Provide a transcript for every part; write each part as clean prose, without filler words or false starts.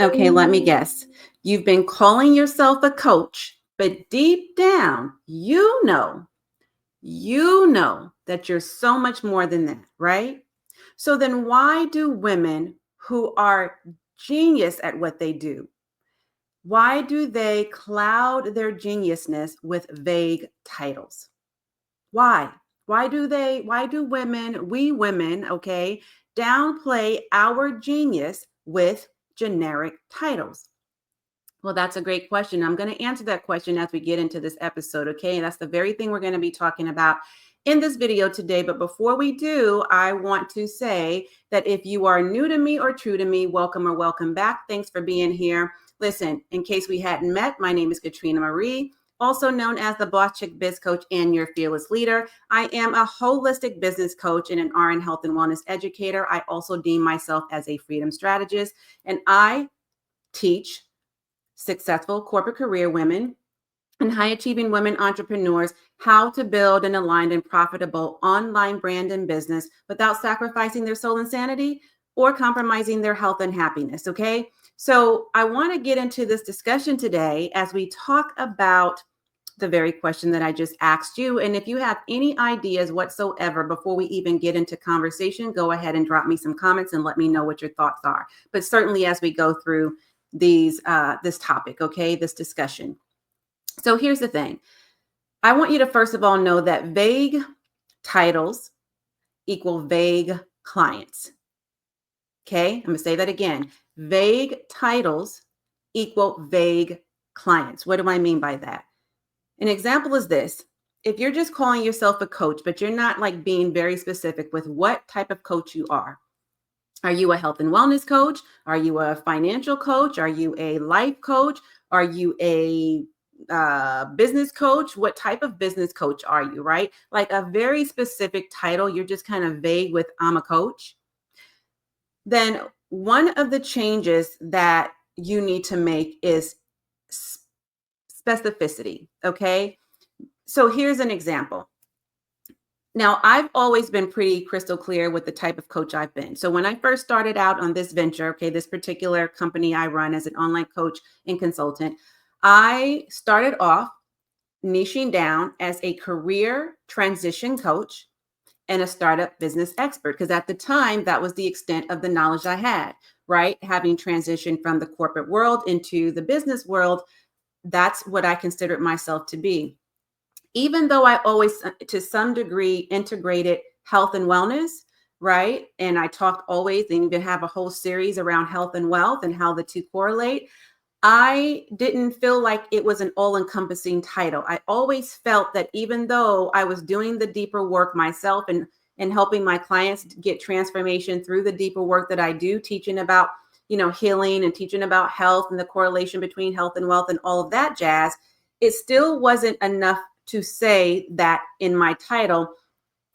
Okay, let me guess. You've been calling yourself a coach, but deep down, you know that you're so much more than that, right? So then why do women who are genius at what they do, why do they cloud their geniusness with vague titles? Why? Why do we women, okay, downplay our genius with generic titles? Well, that's a great question. I'm going to answer that question as we get into this episode, okay? And that's the very thing we're going to be talking about in this video today. But before we do, I want to say that if you are new to me or true to me, welcome or welcome back. Thanks for being here. Listen, in case we hadn't met, my name is Katrina Marie, also known as the Boss Chick Biz Coach and your fearless leader. I am a holistic business coach and an RN health and wellness educator. I also deem myself as a freedom strategist, and I teach successful corporate career women and high achieving women entrepreneurs how to build an aligned and profitable online brand and business without sacrificing their soul and sanity or compromising their health and happiness. Okay. So I want to get into this discussion today as we talk about the very question that I just asked you. And if you have any ideas whatsoever before we even get into conversation, go ahead and drop me some comments and let me know what your thoughts are. But certainly as we go through this topic, okay, this discussion. So here's the thing. I want you to first of all know that vague titles equal vague clients. Okay, I'm going to say that again. Vague titles equal vague clients. What do I mean by that? An example is this. If you're just calling yourself a coach, but you're not like being very specific with what type of coach you are. Are you a health and wellness coach? Are you a financial coach? Are you a life coach? Are you a business coach? What type of business coach are you, right? Like a very specific title. You're just kind of vague with I'm a coach. Then one of the changes that you need to make is specificity, okay? So here's an example. Now, I've always been pretty crystal clear with the type of coach I've been. So when I first started out on this venture, okay, this particular company I run as an online coach and consultant, I started off niching down as a career transition coach and a startup business expert, because at the time, that was the extent of the knowledge I had, right? Having transitioned from the corporate world into the business world, that's what I considered myself to be. Even though I always, to some degree, integrated health and wellness, right? And I talked always, and even have a whole series around health and wealth and how the two correlate. I didn't feel like it was an all-encompassing title. I always felt that even though I was doing the deeper work myself and helping my clients get transformation through the deeper work that I do, teaching about, healing and teaching about health and the correlation between health and wealth and all of that jazz, it still wasn't enough to say that in my title,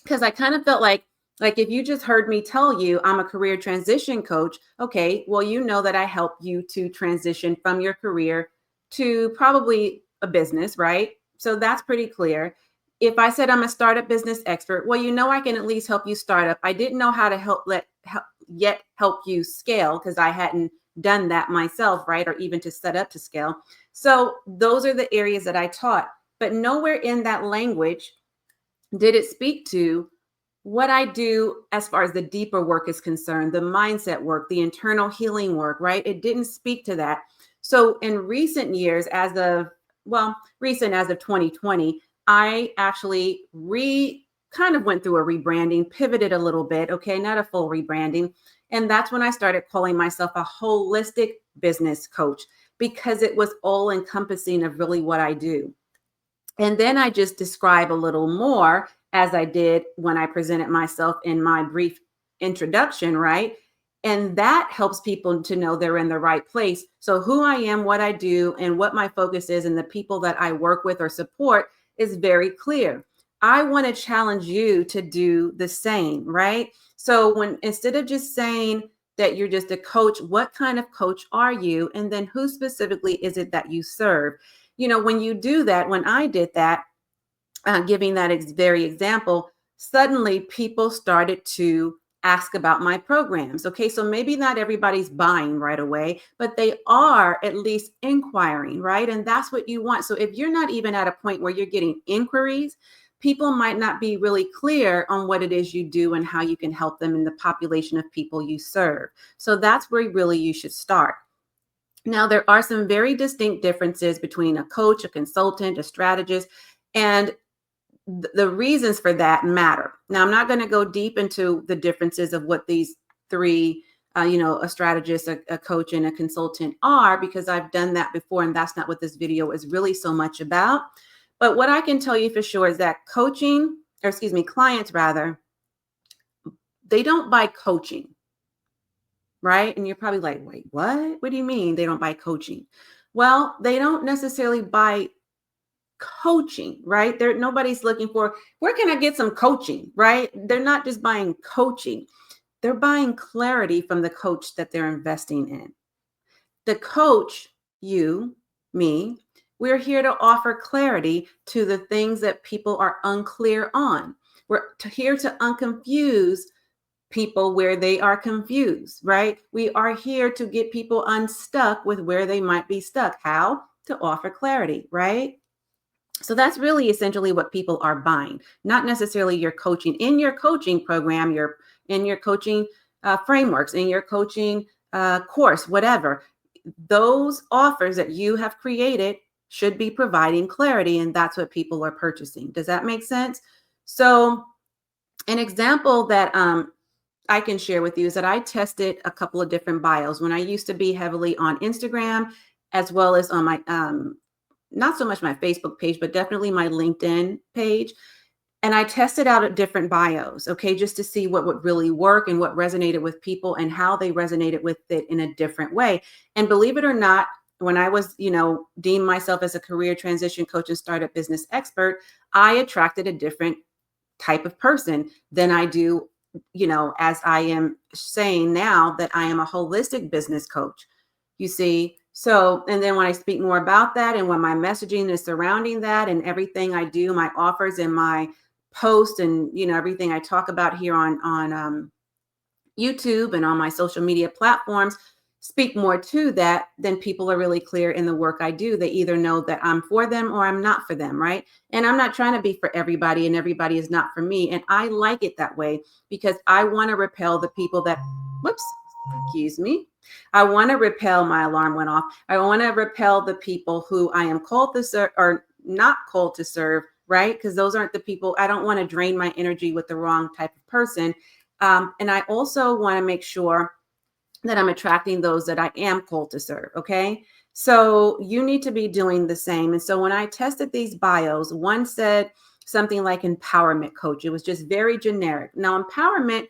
because I kind of felt like if you just heard me tell you I'm a career transition coach, okay, well, you know that I help you to transition from your career to probably a business, right? So that's pretty clear. If I said I'm a startup business expert, well, I can at least help you start up. I didn't know how to help you scale because I hadn't done that myself, right? Or even to set up to scale. So those are the areas that I taught. But nowhere in that language did it speak to what I do as far as the deeper work is concerned, the mindset work, the internal healing work, right? It didn't speak to that. So in recent years, as of 2020, I actually kind of went through a rebranding, pivoted a little bit, okay, not a full rebranding. And that's when I started calling myself a holistic business coach, because it was all encompassing of really what I do. And then I just describe a little more, as I did when I presented myself in my brief introduction, right? And that helps people to know they're in the right place. So who I am, what I do, and what my focus is, and the people that I work with or support is very clear. I want to challenge you to do the same, right? So instead of just saying that you're just a coach, what kind of coach are you? And then who specifically is it that you serve? When you do that, when I did that, giving that very example, suddenly people started to ask about my programs. Okay, so maybe not everybody's buying right away, but they are at least inquiring, right? And that's what you want. So if you're not even at a point where you're getting inquiries, people might not be really clear on what it is you do and how you can help them in the population of people you serve. So that's where really you should start. Now, there are some very distinct differences between a coach, a consultant, a strategist, and the reasons for that matter. Now, I'm not going to go deep into the differences of what these three, a strategist, a coach, and a consultant are, because I've done that before, and that's not what this video is really so much about. But what I can tell you for sure is that clients rather, they don't buy coaching, right? And you're probably like, wait, what? What do you mean they don't buy coaching? Well, they don't necessarily buy coaching, right? Nobody's looking for, where can I get some coaching, right? They're not just buying coaching. They're buying clarity from the coach that they're investing in. The coach, you, me, we're here to offer clarity to the things that people are unclear on. We're here to unconfuse people where they are confused, right? We are here to get people unstuck with where they might be stuck. How? To offer clarity, right? So that's really essentially what people are buying, not necessarily your coaching. In your coaching program, in your coaching frameworks, in your coaching course, whatever, those offers that you have created should be providing clarity, and that's what people are purchasing. Does that make sense? So an example that I can share with you is that I tested a couple of different bios when I used to be heavily on Instagram, as well as on my not so much my Facebook page, but definitely my LinkedIn page. And I tested out different bios, okay, just to see what would really work and what resonated with people and how they resonated with it in a different way. And believe it or not, when I was, deemed myself as a career transition coach and startup business expert, I attracted a different type of person than I do, as I am saying now that I am a holistic business coach, you see. So, and then when I speak more about that and when my messaging is surrounding that and everything I do, my offers and my posts and, everything I talk about here on YouTube and on my social media platforms speak more to that, then people are really clear in the work I do. They either know that I'm for them or I'm not for them, right? And I'm not trying to be for everybody and everybody is not for me. And I like it that way because I want to repel the people that, excuse me. I want to repel, my alarm went off. I want to repel the people who I am called to serve or not called to serve, right? Because those aren't the people. I don't want to drain my energy with the wrong type of person. And I also want to make sure that I'm attracting those that I am called to serve. Okay. So you need to be doing the same. And so when I tested these bios, one said something like empowerment coach. It was just very generic. Now, empowerment,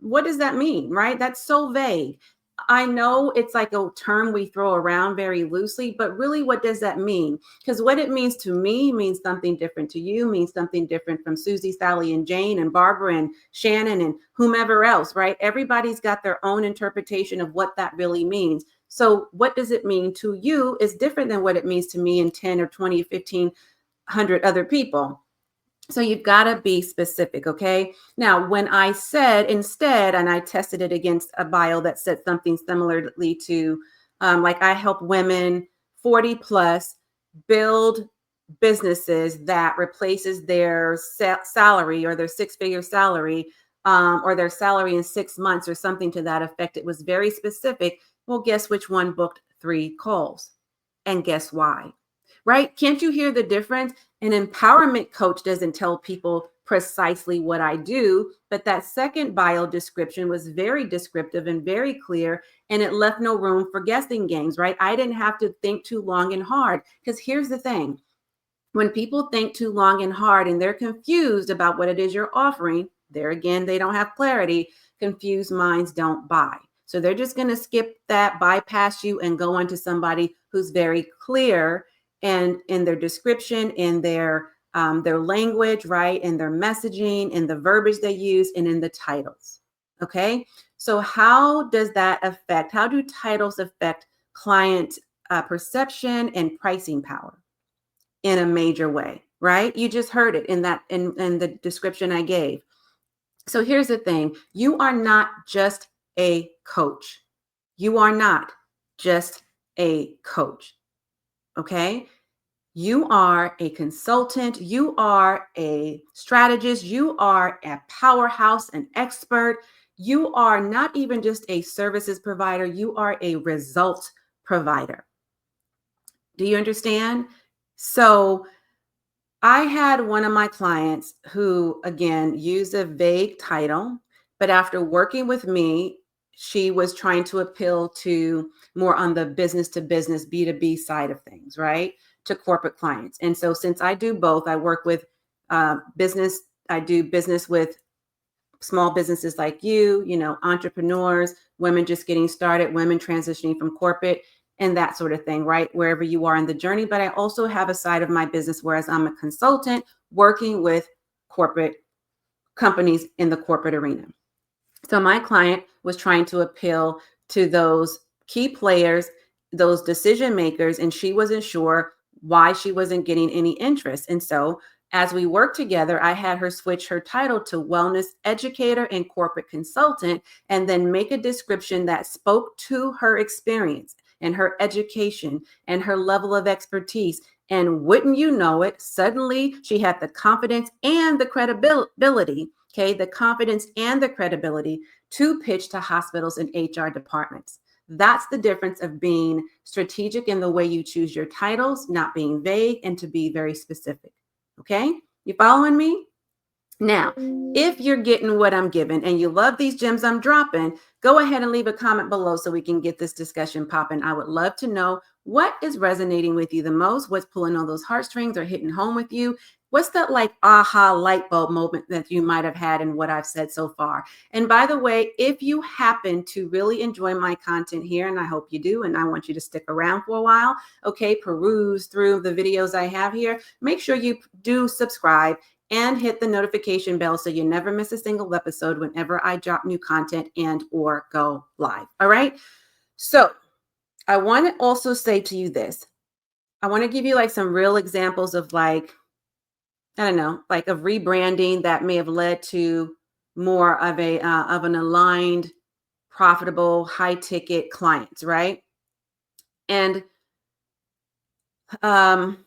what does that mean, right? That's so vague. I know it's like a term we throw around very loosely, but really what does that mean? Because what it means to me means something different to you, means something different from Susie, Sally, and Jane, and Barbara, and Shannon, and whomever else, right? Everybody's got their own interpretation of what that really means. So what does it mean to you is different than what it means to me and 10 or 20, 1,500 other people. So you've got to be specific, okay? Now, when I said instead, and I tested it against a bio that said something similarly to, like I help women 40 plus build businesses that replaces their salary or their six-figure salary or their salary in 6 months or something to that effect. It was very specific. Well, guess which one booked 3 calls? And guess why? Right? Can't you hear the difference? An empowerment coach doesn't tell people precisely what I do, but that second bio description was very descriptive and very clear, and it left no room for guessing games, right? I didn't have to think too long and hard, because here's the thing. When people think too long and hard and they're confused about what it is you're offering, there again, they don't have clarity. Confused minds don't buy. So they're just going to skip that, bypass you, and go on to somebody who's very clear and in their description, in their language, right, in their messaging, in the verbiage they use, and in the titles. Okay, so how does that affect? How do titles affect client perception and pricing power? In a major way, right? You just heard it in the description I gave. So here's the thing. You are not just a coach. You are not just a coach. Okay. You are a consultant. You are a strategist. You are a powerhouse, an expert. You are not even just a services provider. You are a result provider. Do you understand? So I had one of my clients who, again, used a vague title, but after working with me, she was trying to appeal to more on the business to business, B2B side of things, right? To corporate clients. And so, since I do both, I work with business, I do business with small businesses like you know, entrepreneurs, women just getting started, women transitioning from corporate and that sort of thing, right? Wherever you are in the journey. But I also have a side of my business, whereas I'm a consultant working with corporate companies in the corporate arena. So my client was trying to appeal to those key players, those decision makers, and she wasn't sure why she wasn't getting any interest. And so as we worked together, I had her switch her title to wellness educator and corporate consultant, and then make a description that spoke to her experience and her education and her level of expertise. And wouldn't you know it, suddenly she had the confidence and the credibility, okay, the confidence and the credibility to pitch to hospitals and HR departments. That's the difference of being strategic in the way you choose your titles, not being vague, and to be very specific. Okay, you following me? Now, if you're getting what I'm giving and you love these gems I'm dropping, go ahead and leave a comment below so we can get this discussion popping. I would love to know what is resonating with you the most, what's pulling on those heartstrings or hitting home with you. What's that like aha light bulb moment that you might have had in what I've said so far? And by the way, if you happen to really enjoy my content here, and I hope you do, and I want you to stick around for a while, okay, peruse through the videos I have here, make sure you do subscribe and hit the notification bell so you never miss a single episode whenever I drop new content and or go live. All right. So I want to also say to you this. I want to give you like some real examples of like, I don't know, like of rebranding that may have led to more of a of an aligned, profitable, high ticket clients, right? And um,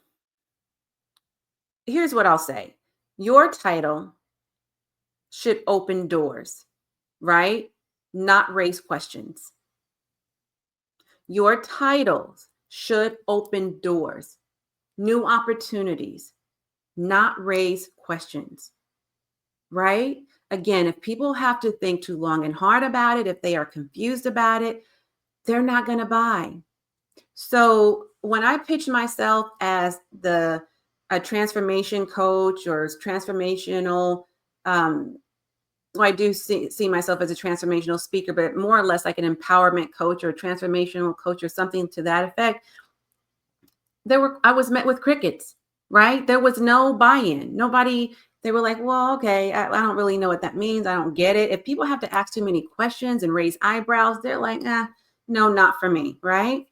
here's what I'll say: your title should open doors, right? Not raise questions. Your titles should open doors, new opportunities, not raise questions, right? Again, if people have to think too long and hard about it, if they are confused about it, they're not going to buy. So when I pitch myself as a transformation coach or transformational, well, I do see myself as a transformational speaker, but more or less like an empowerment coach or a transformational coach or something to that effect. I was met with crickets, right? There was no buy-in. Nobody, they were like, well, okay, I don't really know what that means. I don't get it. If people have to ask too many questions and raise eyebrows, they're like, no, not for me, right?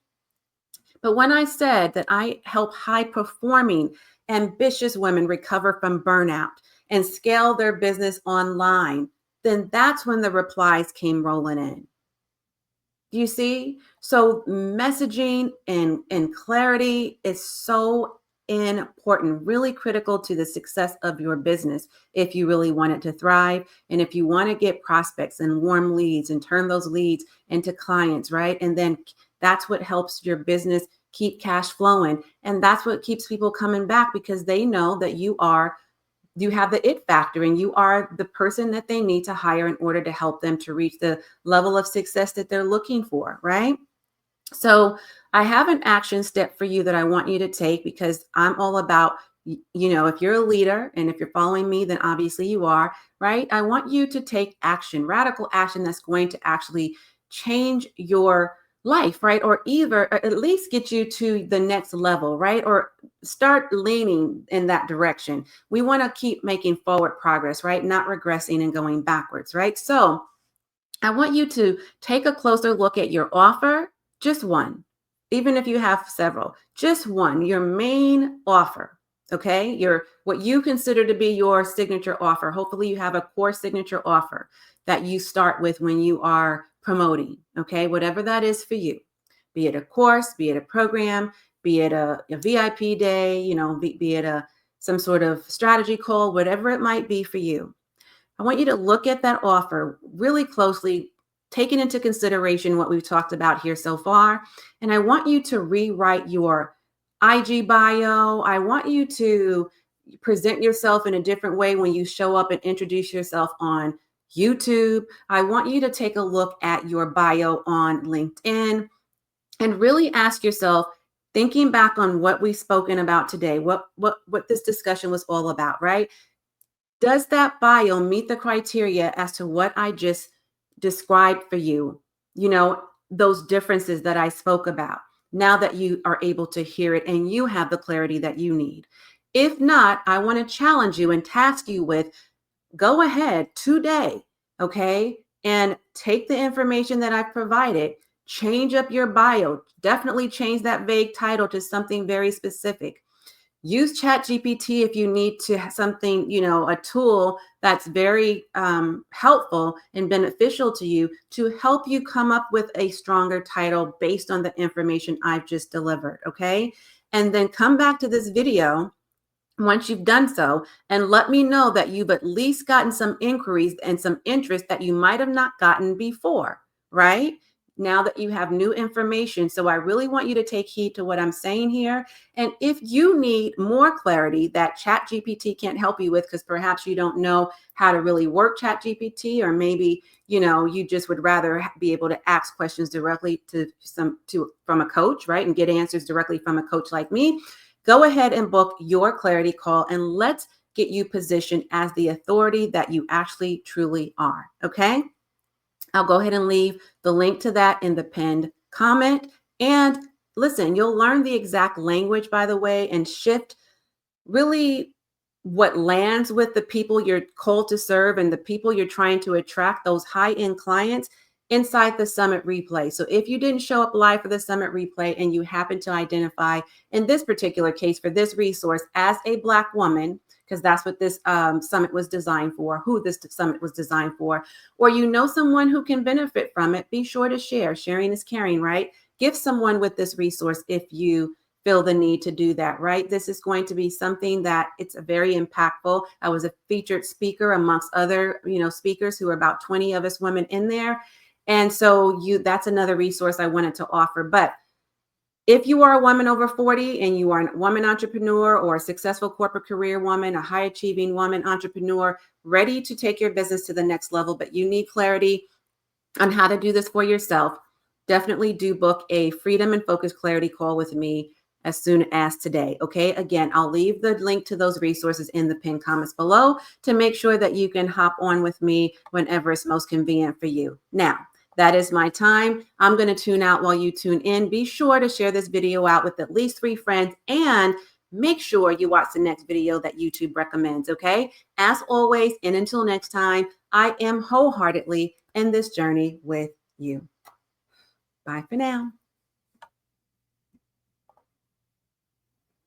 But when I said that I help high performing, ambitious women recover from burnout and scale their business online, then that's when the replies came rolling in. You see? So messaging and clarity is so important, really critical to the success of your business if you really want it to thrive. And if you want to get prospects and warm leads and turn those leads into clients, right? And then that's what helps your business keep cash flowing. And that's what keeps people coming back because they know that you have the it factor and you are the person that they need to hire in order to help them to reach the level of success that they're looking for, right? So I have an action step for you that I want you to take because I'm all about, if you're a leader and if you're following me, then obviously you are, right? I want you to take action, radical action that's going to actually change your life, right? Or at least get you to the next level, right? Or start leaning in that direction. We want to keep making forward progress, right? Not regressing and going backwards, right? So I want you to take a closer look at your offer, just one, even if you have several, just one, your main offer. Okay, your what you consider to be your signature offer. Hopefully you have a core signature offer that you start with when you are promoting. Okay, whatever that is for you, be it a course, be it a program, be it a VIP day, be it some sort of strategy call, whatever it might be for you. I want you to look at that offer really closely, taking into consideration what we've talked about here so far. And I want you to rewrite your IG bio. I want you to present yourself in a different way when you show up and introduce yourself on YouTube. I want you to take a look at your bio on LinkedIn and really ask yourself, thinking back on what we've spoken about today, what this discussion was all about, right? Does that bio meet the criteria as to what I just described for you? You know, those differences that I spoke about, now that you are able to hear it and you have the clarity that you need. If not, I want to challenge you and task you with, go ahead today, okay, and take the information that I've provided, change up your bio, definitely change that vague title to something very specific. Use ChatGPT if you need to have something, a tool that's very helpful and beneficial to you to help you come up with a stronger title based on the information I've just delivered. Okay. And then come back to this video once you've done so and let me know that you've at least gotten some inquiries and some interest that you might have not gotten before, right? Now that you have new information. So I really want you to take heed to what I'm saying here. And if you need more clarity that ChatGPT can't help you with, because perhaps you don't know how to really work ChatGPT, or maybe, you just would rather be able to ask questions directly from a coach, right? And get answers directly from a coach like me. Go ahead and book your clarity call and let's get you positioned as the authority that you actually truly are. Okay. I'll go ahead and leave the link to that in the pinned comment. And listen, you'll learn the exact language, by the way, and shift really what lands with the people you're called to serve and the people you're trying to attract, those high-end clients inside the summit replay. So if you didn't show up live for the summit replay and you happen to identify in this particular case for this resource as a Black woman, because that's what this summit was designed for, who this summit was designed for, or you know someone who can benefit from it, be sure to share. Sharing is caring, right? Give someone with this resource if you feel the need to do that, right? This is going to be something that it's very impactful. I was a featured speaker amongst other, speakers who are about 20 of us women in there. And so that's another resource I wanted to offer. But if you are a woman over 40 and you are a woman entrepreneur or a successful corporate career woman, a high achieving woman entrepreneur, ready to take your business to the next level, but you need clarity on how to do this for yourself, definitely do book a Freedom and Focus Clarity call with me as soon as today. Okay. Again, I'll leave the link to those resources in the pinned comments below to make sure that you can hop on with me whenever it's most convenient for you. Now, that is my time. I'm going to tune out while you tune in. Be sure to share this video out with at least 3 friends and make sure you watch the next video that YouTube recommends. Okay. As always, and until next time, I am wholeheartedly in this journey with you. Bye for now.